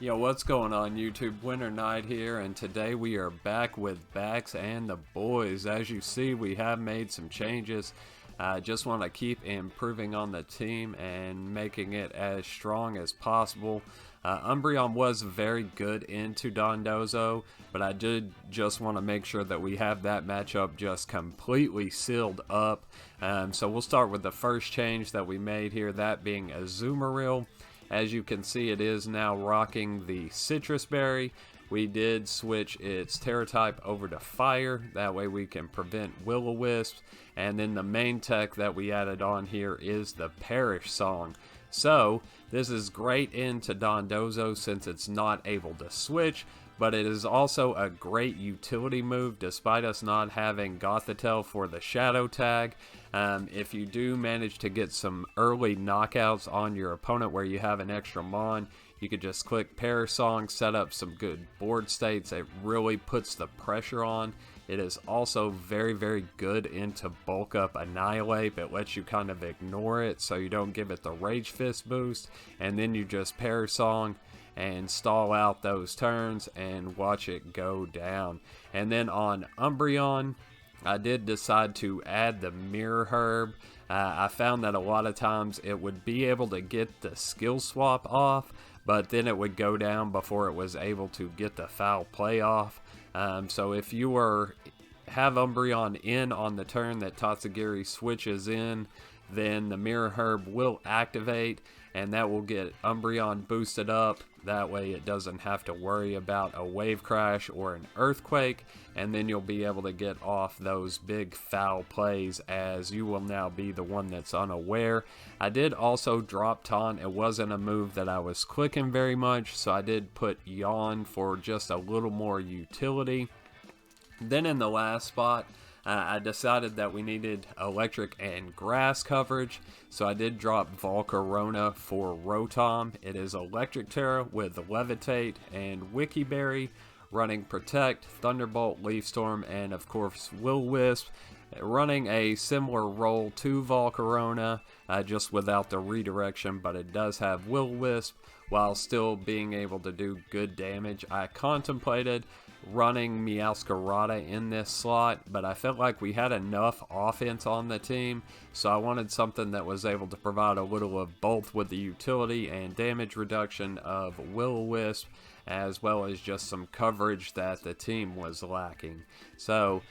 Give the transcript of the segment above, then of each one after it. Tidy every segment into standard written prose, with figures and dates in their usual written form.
Yo, what's going on YouTube? Winter Knight here, and today we are back with Bax and the boys. As you see, we have made some changes. I just want to keep improving on the team and making it as strong as possible. Umbreon was very good into Dondozo, but I did just want to make sure that we have that matchup just completely sealed up. So we'll start with the first change that we made here, that being Azumarill. As you can see, it is now rocking the Citrus Berry. We did switch its Terra type over to Fire. That way we can prevent Will-O-Wisps. And then the main tech that we added on here is the Perish Song. So this is great into Dondozo since it's not able to switch, but it is also a great utility move despite us not having Gothitelle for the Shadow tag. If you do manage to get some early knockouts on your opponent where you have an extra mon, you could just click Perish Song, set up some good board states. It really puts the pressure on. It is also very, very good into Bulk Up Annihilate. It lets you kind of ignore it so you don't give it the Rage Fist boost, and then you just Perish Song and stall out those turns and watch it go down. And then on Umbreon, I did decide to add the Mirror Herb. I found that a lot of times it would be able to get the skill swap off, but then it would go down before it was able to get the foul play off. So if you have Umbreon in on the turn that Tatsugiri switches in, then the Mirror Herb will activate, and that will get Umbreon boosted up. That way it doesn't have to worry about a wave crash or an earthquake, and then you'll be able to get off those big foul plays, as you will now be the one that's unaware. I did also drop Taunt. It wasn't a move that I was clicking very much, so I did put Yawn for just a little more utility. Then in the last spot, I decided that we needed electric and grass coverage, so I did drop Volcarona for Rotom. It is electric Terra with Levitate and Wikiberry, running Protect, Thunderbolt, Leaf Storm, and of course Will-O-Wisp, running a similar role to Volcarona, just without the redirection, but it does have Will-O-Wisp while still being able to do good damage. I contemplated running Meowscarada in this slot, but I felt like we had enough offense on the team, so I wanted something that was able to provide a little of both with the utility and damage reduction of Will-O-Wisp, as well as just some coverage that the team was lacking. So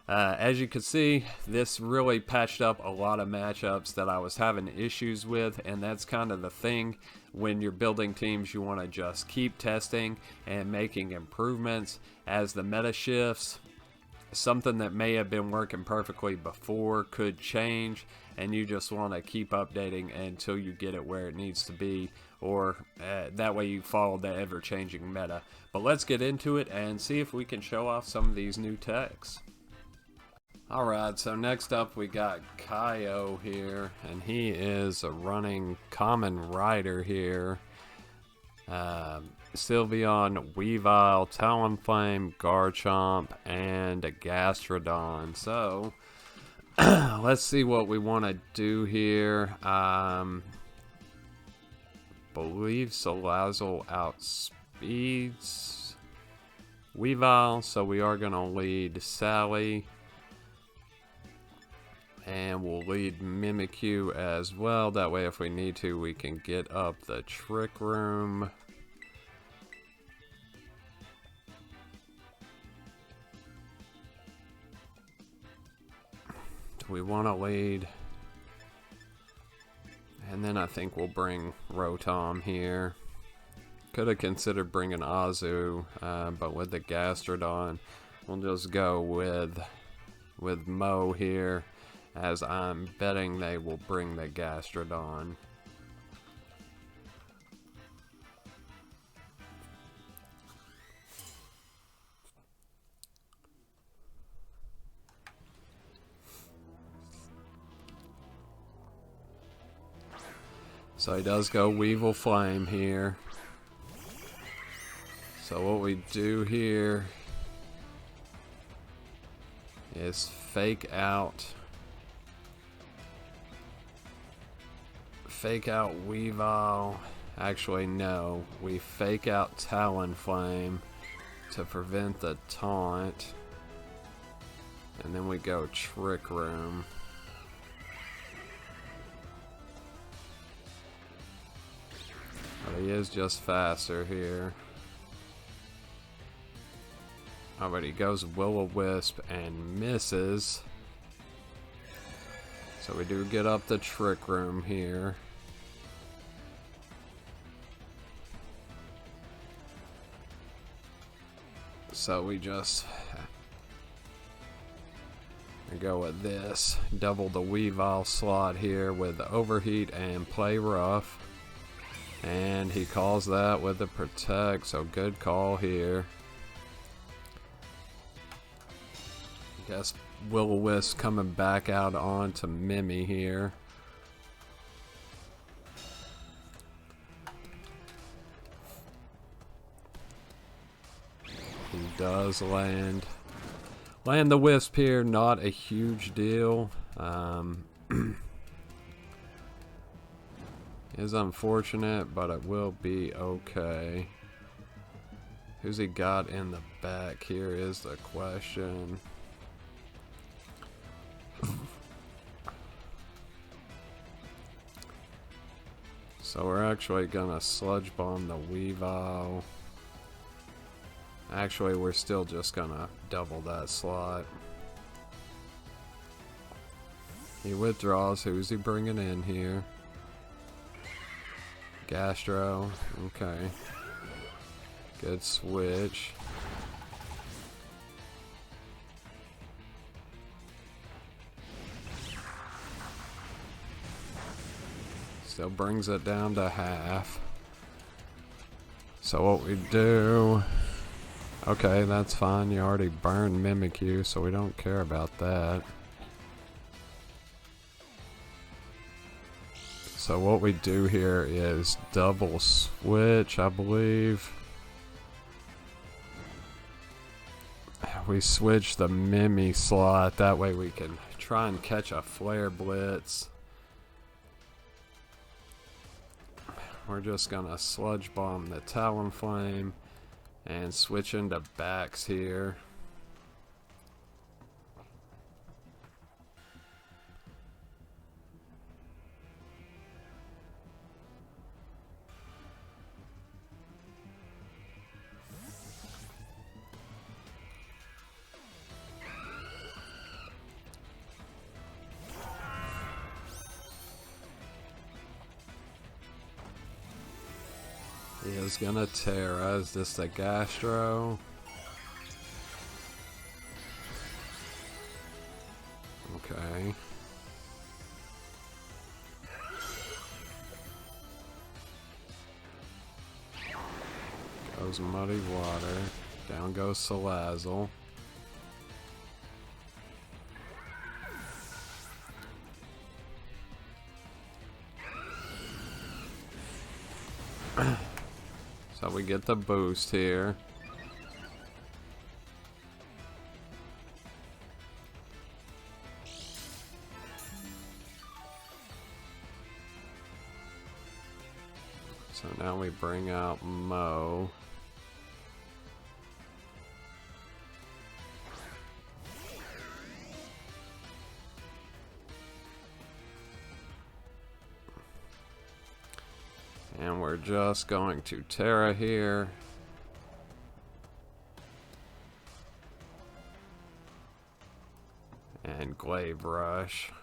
as you can see, this really patched up a lot of matchups that I was having issues with, and that's kind of the thing when you're building teams. You want to just keep testing and making improvements as the meta shifts. Something that may have been working perfectly before could change, and you just want to keep updating until you get it where it needs to be, or that way you follow the ever-changing meta. But let's get into it and see if we can show off some of these new techs. Alright, so next up we got Kaio here, and he is a running Common Rider here. Sylveon, Weavile, Talonflame, Garchomp, and a Gastrodon. So, let's see what we want to do here. Believe Salazzle outspeeds Weavile, so we are going to lead Sally. And we'll lead Mimikyu as well. That way if we need to, we can get up the Trick Room. We want to lead. And then I think we'll bring Rotom here. Could have considered bringing Azu, but with the Gastrodon, we'll just go with Mo here, as I'm betting they will bring the Gastrodon. So he does go Weevil Flame here. So what we do here is fake out Weavile Actually, no. We fake out Talonflame to prevent the taunt. And then we go Trick Room. But he is just faster here. Oh, but he goes Will-O-Wisp and misses. So we do get up the Trick Room here. So we just go with this. Double the Weavile slot here with Overheat and Play Rough. And he calls that with the Protect, so good call here. Guess Will-O-Wisp coming back out onto Mimi here. He does land the Wisp here, not a huge deal. Is unfortunate, but it will be okay. Who's he got in the back here is the question. So we're actually gonna Sludge Bomb the Weavile. Actually, we're still just gonna double that slot. He withdraws. Who's he bringing in here? Gastro. Okay. Good switch. Still brings it down to half. So what we do... Okay, that's fine. You already burned Mimikyu, so we don't care about that. So what we do here is double switch, I believe. We switch the Mimi slot. That way we can try and catch a Flare Blitz. We're just gonna Sludge Bomb the Talonflame and switch into backs here. He is gonna Terra. Is this the Gastro? Okay. Goes Muddy Water. Down goes Salazzle. So we get the boost here. So now we bring out Mo. And we're just going to Terra here. And Glaive Rush.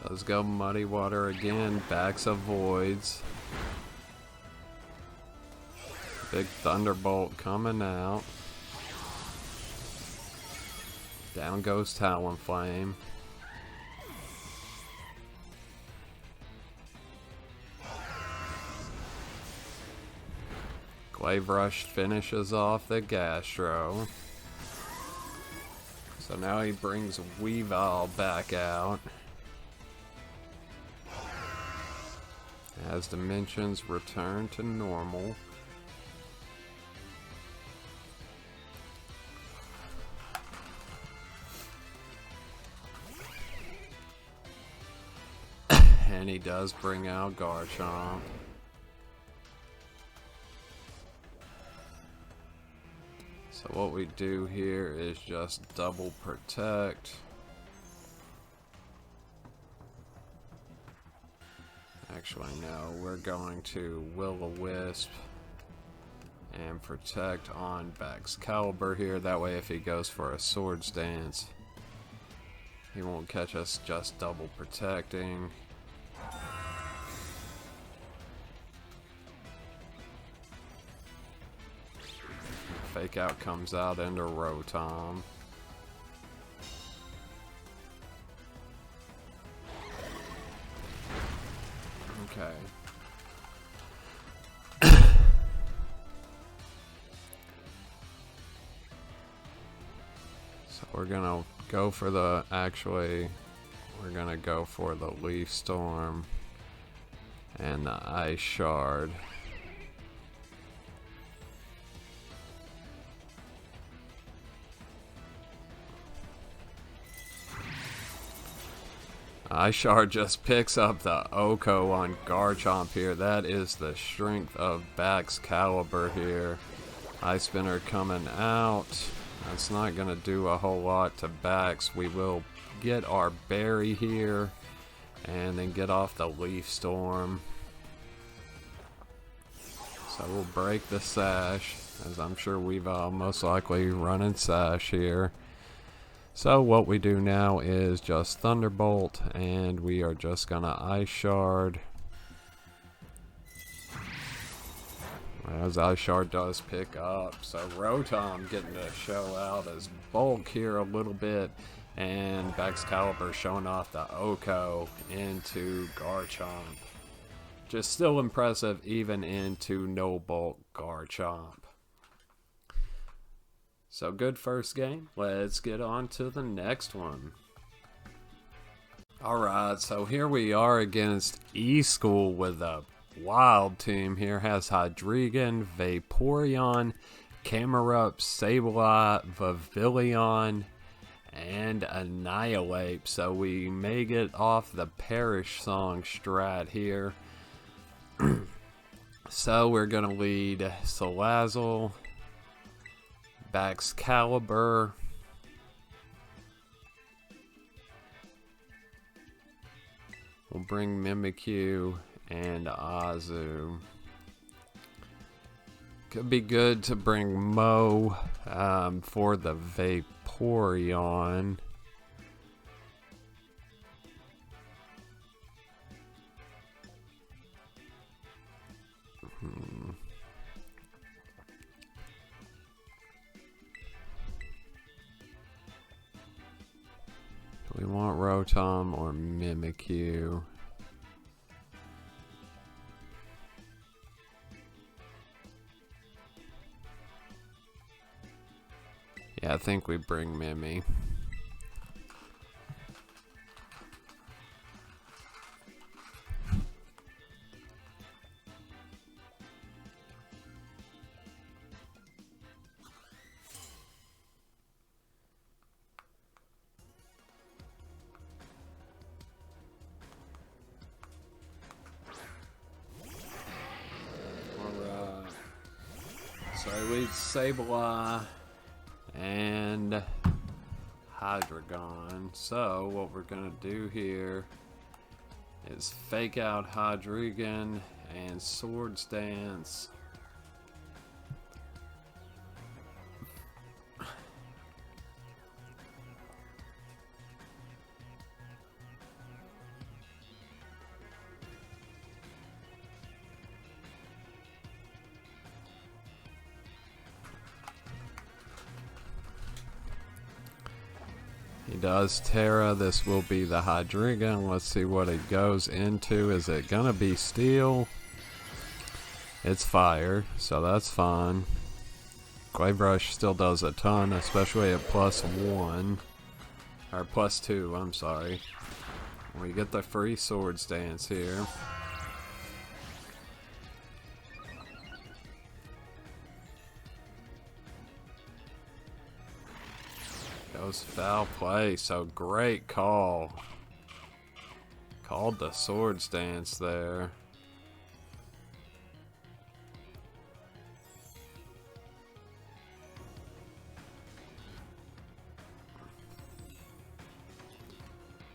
Let's go Muddy Water again. Backs of Voids. Big Thunderbolt coming out. Down goes Talonflame. Glaive Rush finishes off the Gastro. So now he brings Weavile back out. As dimensions return to normal. And he does bring out Garchomp. So what we do here is just double protect. Actually, no, we're going to Will-O-Wisp and protect on Baxcalibur here. That way if he goes for a Swords Dance, he won't catch us just double protecting. Fake Out comes out into Rotom. Okay. So we're gonna go for the, we're gonna go for the Leaf Storm and the Ice Shard. Ice Shard just picks up the Oko on Garchomp here. That is the strength of Baxcalibur here. Ice Spinner coming out. That's not going to do a whole lot to Bax. We will get our Berry here and then get off the Leaf Storm. So we'll break the Sash, as I'm sure we've most likely running Sash here. So what we do now is just Thunderbolt, and we are just gonna Ice Shard. As Ice Shard does pick up, so Rotom getting to show out his bulk here a little bit, and Baxcalibur showing off the Oko into Garchomp. Just still impressive even into no bulk Garchomp. So good first game. Let's get on to the next one. Alright, so here we are against E-School with a wild team here. Has Hydreigon, Vaporeon, Camerupt, Sableye, Vivillon, and Annihilate. So we may get off the Perish Song strat here. So we're going to lead Salazzle, Baxcalibur, we'll bring Mimikyu and Azu. Could be good to bring Mo for the Vaporeon. We want Rotom or Mimikyu. Yeah, I think we bring Mimi. So we Sableye and Hydreigon. So what we're gonna do here is fake out Hydreigon and Swords Dance. He does Terra. This will be the Hydreigon. Let's see what it goes into. Is it gonna be Steel? It's fire, so that's fine. Glaive Rush still does a ton, especially at +1. Or +2, I'm sorry. We get the free Swords Dance here. Goes foul play, so great call. Called the Swords Dance there.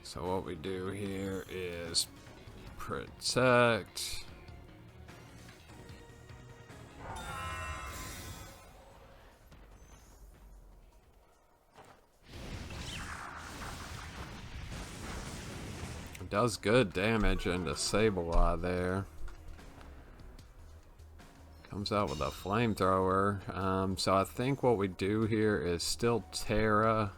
So what we do here is protect. It does good damage into Sableye there. Comes out with a flamethrower. So I think what we do here is still Terra.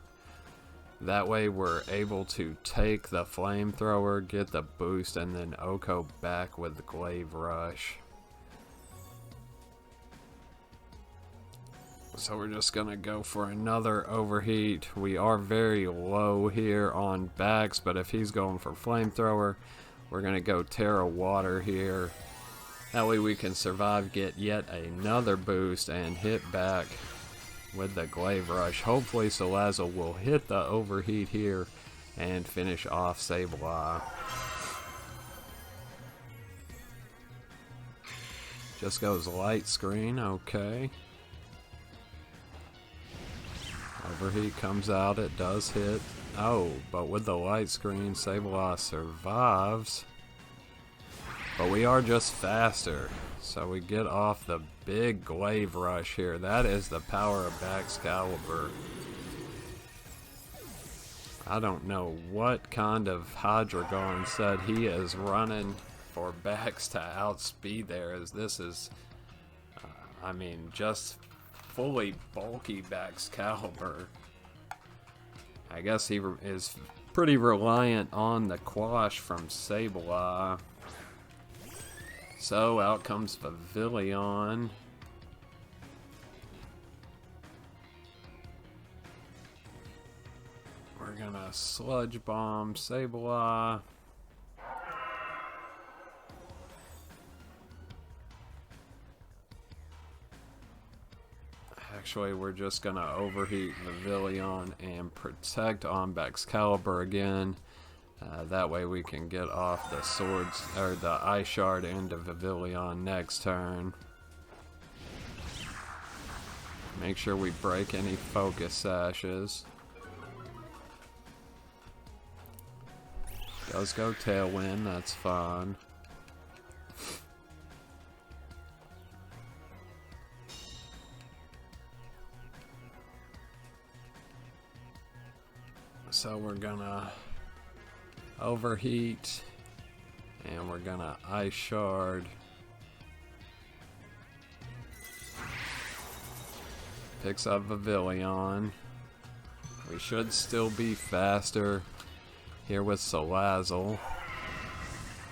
That way we're able to take the flamethrower, get the boost, and then Oko back with the Glaive Rush. So we're just gonna go for another overheat. We are very low here on backs, but if he's going for flamethrower, we're gonna go Terra Water here. That way we can survive, get yet another boost, and hit back with the Glaive Rush. Hopefully Salazzle will hit the overheat here and finish off Sableye. Just goes light screen, okay. Overheat comes out, it does hit. Oh, but with the light screen, Sableye survives. But we are just faster, so we get off the big Glaive Rush here. That is the power of Baxcalibur. I don't know what kind of Hydreigon said he is running for Bax to outspeed there, as this is, I mean, just fully bulky Baxcalibur. I guess he is pretty reliant on the Quash from Sableye. So out comes Pavilion. We're gonna Sludge Bomb Sableye. Actually, we're just gonna overheat Pavilion and protect on Baxcalibur again. That way we can get off the swords, or the Ice Shard into Pavilion next turn. Make sure we break any Focus Sashes. Does go Tailwind, that's fine. So we're gonna overheat, and we're gonna Ice Shard. Picks up Pavilion. We should still be faster here with Salazzle.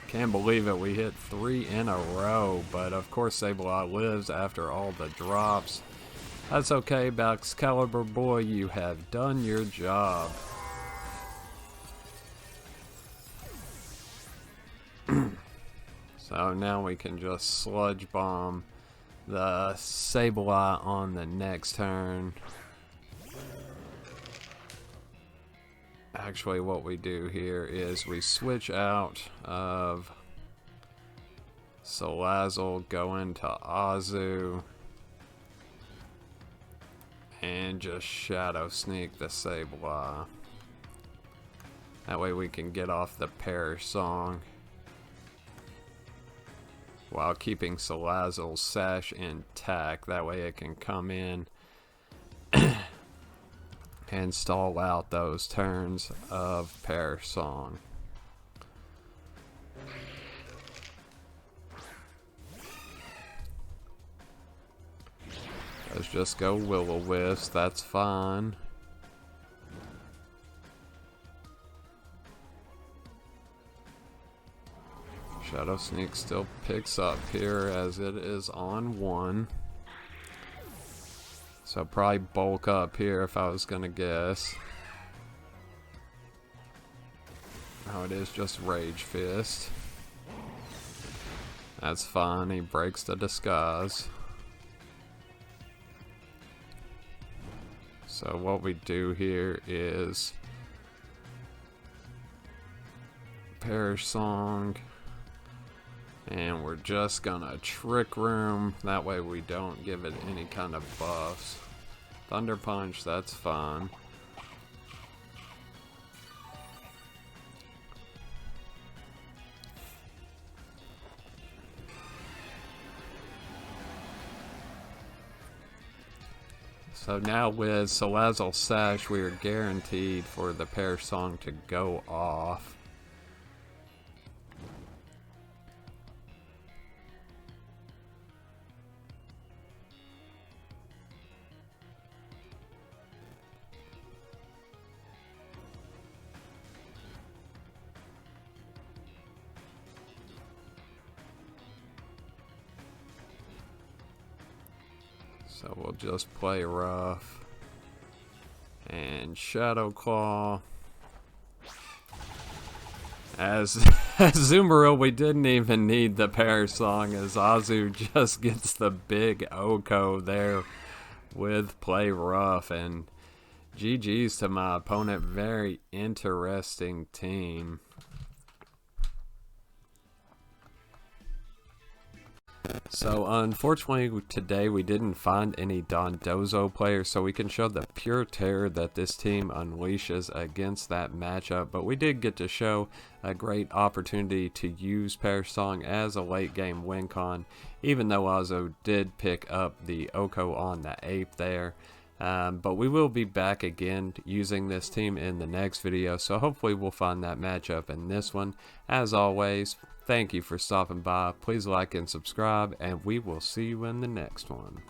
Can't believe it, we hit 3 in a row, but of course Sableye lives after all the drops. That's okay, Baxcalibur boy, you have done your job. So now we can just Sludge Bomb the Sableye on the next turn. Actually, what we do here is we switch out of Salazzle, go into Azu, and just Shadow Sneak the Sableye. That way we can get off the Perish Song while keeping Salazzle's Sash intact. That way it can come in and stall out those turns of Perish Song. Let's just go Will-O-Wisp, that's fine. Shadow Sneak still picks up here as it is on 1. So probably bulk up here if I was gonna guess. Oh, it is just Rage Fist. That's fine, he breaks the disguise. So what we do here is Perish Song, and we're just gonna Trick Room, that way we don't give it any kind of buffs. Thunder Punch, that's fine. So now with Salazzle Sash, we are guaranteed for the Perish Song to go off. So we'll just play rough. And Shadow Claw. As Azumarill, we didn't even need the Perish Song, as Azu just gets the big Oko there with play rough. And GG's to my opponent. Very interesting team. So unfortunately today we didn't find any Dondozo players, so we can show the pure terror that this team unleashes against that matchup, but we did get to show a great opportunity to use Perish Song as a late game win con, even though Azo did pick up the Oko on the ape there. But we will be back again using this team in the next video, so hopefully we'll find that matchup in this one. As always, thank you for stopping by. Please like and subscribe, and we will see you in the next one.